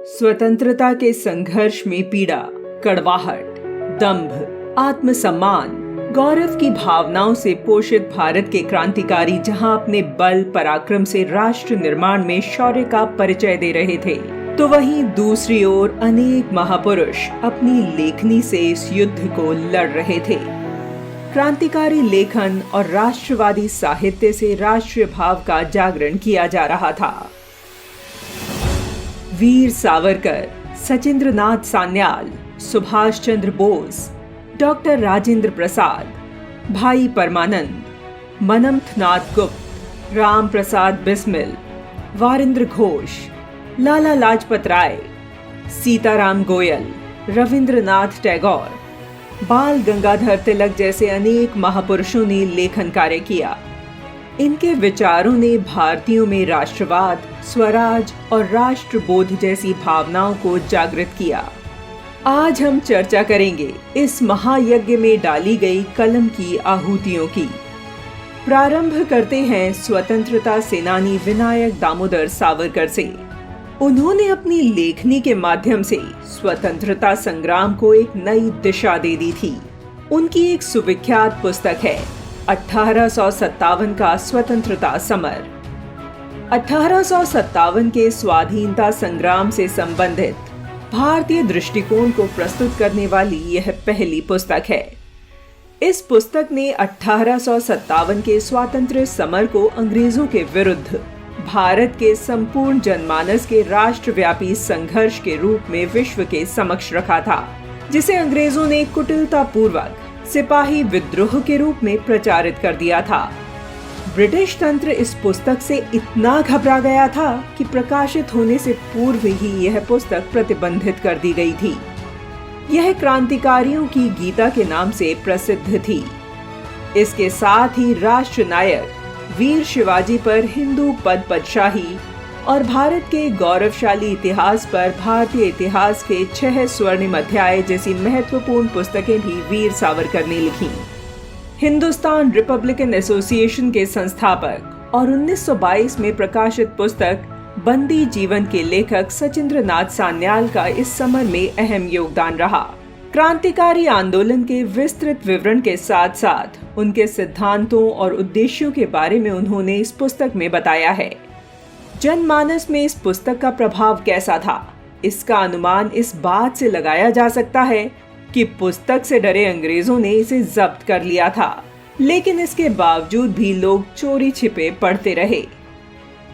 स्वतंत्रता के संघर्ष में पीड़ा, कड़वाहट, दंभ, आत्मसम्मान, गौरव की भावनाओं से पोषित भारत के क्रांतिकारी जहां अपने बल पराक्रम से राष्ट्र निर्माण में शौर्य का परिचय दे रहे थे, तो वहीं दूसरी ओर अनेक महापुरुष अपनी लेखनी से इस युद्ध को लड़ रहे थे। क्रांतिकारी लेखन और राष्ट्रवादी साहित्य से राष्ट्रीय भाव का जागरण किया जा रहा था। वीर सावरकर, सचिंद्रनाथ सान्याल, सुभाष चंद्र बोस, डॉक्टर राजेंद्र प्रसाद, भाई परमानंद, मनमथनाथ गुप्त, राम प्रसाद बिस्मिल, वारिंद्र घोष, लाला लाजपत राय, सीताराम गोयल, रविंद्रनाथ टैगोर, बाल गंगाधर तिलक जैसे अनेक महापुरुषों ने लेखन कार्य किया। इनके विचारों ने भारतीयों में राष्ट्रवाद, स्वराज और राष्ट्रबोध जैसी भावनाओं को जागृत किया। आज हम चर्चा करेंगे इस महायज्ञ में डाली गई कलम की आहुतियों की। प्रारंभ करते हैं स्वतंत्रता सेनानी विनायक दामोदर सावरकर से। उन्होंने अपनी लेखनी के माध्यम से स्वतंत्रता संग्राम को एक नई दिशा दे दी थी। उनकी एक सुविख्यात पुस्तक है 1857 का स्वतंत्रता समर। 1857 के स्वाधीनता संग्राम से संबंधित भारतीय दृष्टिकोण को प्रस्तुत करने वाली यह पहली पुस्तक है। इस पुस्तक ने 1857 के स्वातंत्र्य समर को अंग्रेजों के विरुद्ध भारत के संपूर्ण जनमानस के राष्ट्रव्यापी संघर्ष के रूप में विश्व के समक्ष रखा था, जिसे अंग्रेजों ने कुटिलतापूर्वक सिपाही विद्रोह के रूप में प्रचारित कर दिया था। ब्रिटिश तंत्र इस पुस्तक से इतना घबरा गया था कि प्रकाशित होने से पूर्व ही यह पुस्तक प्रतिबंधित कर दी गई थी। यह क्रांतिकारियों की गीता के नाम से प्रसिद्ध थी। इसके साथ ही राष्ट्र नायक वीर शिवाजी पर हिंदू पदशाही और भारत के गौरवशाली इतिहास पर भारतीय इतिहास के 6 स्वर्णिम अध्याय जैसी महत्वपूर्ण पुस्तकें भी वीर सावरकर ने लिखी। हिंदुस्तान रिपब्लिकन एसोसिएशन के संस्थापक और 1922 में प्रकाशित पुस्तक बंदी जीवन के लेखक सचिंद्रनाथ सान्याल का इस समर में अहम योगदान रहा। क्रांतिकारी आंदोलन के विस्तृत विवरण के साथ साथ उनके सिद्धांतों और उद्देश्यों के बारे में उन्होंने इस पुस्तक में बताया है। जनमानस में इस पुस्तक का प्रभाव कैसा था, इसका अनुमान इस बात से लगाया जा सकता है कि पुस्तक से डरे अंग्रेजों ने इसे जब्त कर लिया था, लेकिन इसके बावजूद भी लोग चोरी छिपे पढ़ते रहे।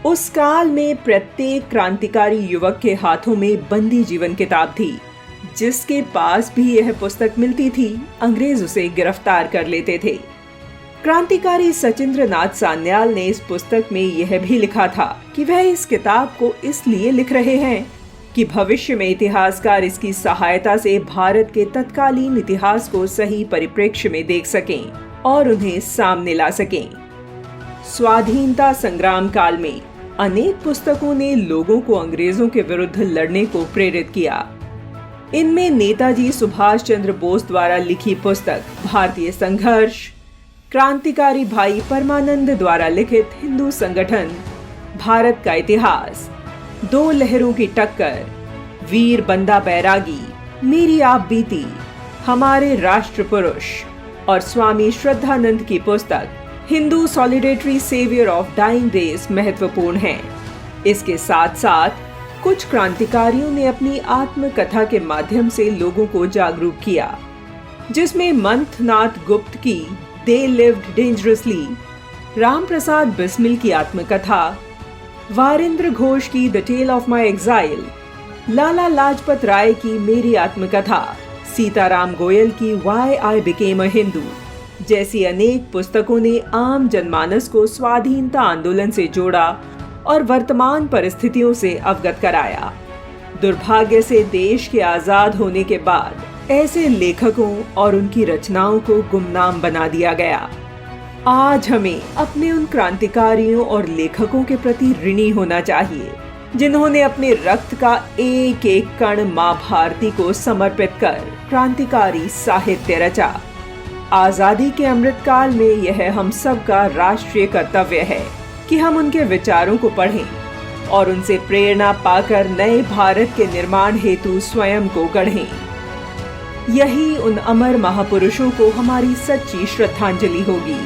उस काल में प्रत्येक क्रांतिकारी युवक के हाथों में बंदी जीवन किताब थी। जिसके पास भी यह पुस्तक मिलती थी, अंग्रेज उसे गिरफ्तार कर लेते थे। क्रांतिकारी सचिंद्रनाथ सान्याल ने इस पुस्तक में यह भी लिखा था कि वह इस किताब को इसलिए लिख रहे हैं कि भविष्य में इतिहासकार इसकी सहायता से भारत के तत्कालीन इतिहास को सही परिप्रेक्ष्य में देख सकें और उन्हें सामने ला सकें। स्वाधीनता संग्राम काल में अनेक पुस्तकों ने लोगों को अंग्रेजों के विरुद्ध लड़ने को प्रेरित किया। इनमें नेताजी सुभाष चंद्र बोस द्वारा लिखी पुस्तक भारतीय संघर्ष, क्रांतिकारी भाई परमानंद द्वारा लिखित हिंदू संगठन, भारत का इतिहास, 2 लहरों की टक्कर, वीर बंदा बैरागी, मेरी आप बीती, हमारे राष्ट्र पुरुष और स्वामी श्रद्धानंद की पुस्तक Hindu solidarity saviour of dying days महत्वपूर्ण है। इसके साथ साथ कुछ क्रांतिकारियों ने अपनी आत्मकथा के माध्यम से लोगों को जागरूक किया, जिसमें मनमथनाथ गुप्त की they lived dangerously, Ram Prasad Bismil की आत्मकथा, वारिंद्र घोष की the tale of my exile, Lala Lajpat Rai की मेरी आत्मकथा, सीताराम गोयल की why I became a Hindu जैसी अनेक पुस्तकों ने आम जनमानस को स्वाधीनता आंदोलन से जोड़ा और वर्तमान परिस्थितियों से अवगत कराया। दुर्भाग्य से देश के आजाद होने के बाद ऐसे लेखकों और उनकी रचनाओं को गुमनाम बना दिया गया। आज हमें अपने उन क्रांतिकारियों और लेखकों के प्रति ऋणी होना चाहिए, जिन्होंने अपने रक्त का एक एक कण मां भारती को समर्पित कर क्रांतिकारी साहित्य रचा। आजादी के अमृतकाल में यह हम सबका राष्ट्रीय कर्तव्य है कि हम उनके विचारों को पढ़ें और उनसे प्रेरणा पाकर नए भारत के निर्माण हेतु स्वयं को गढ़ें। यही उन अमर महापुरुषों को हमारी सच्ची श्रद्धांजलि होगी।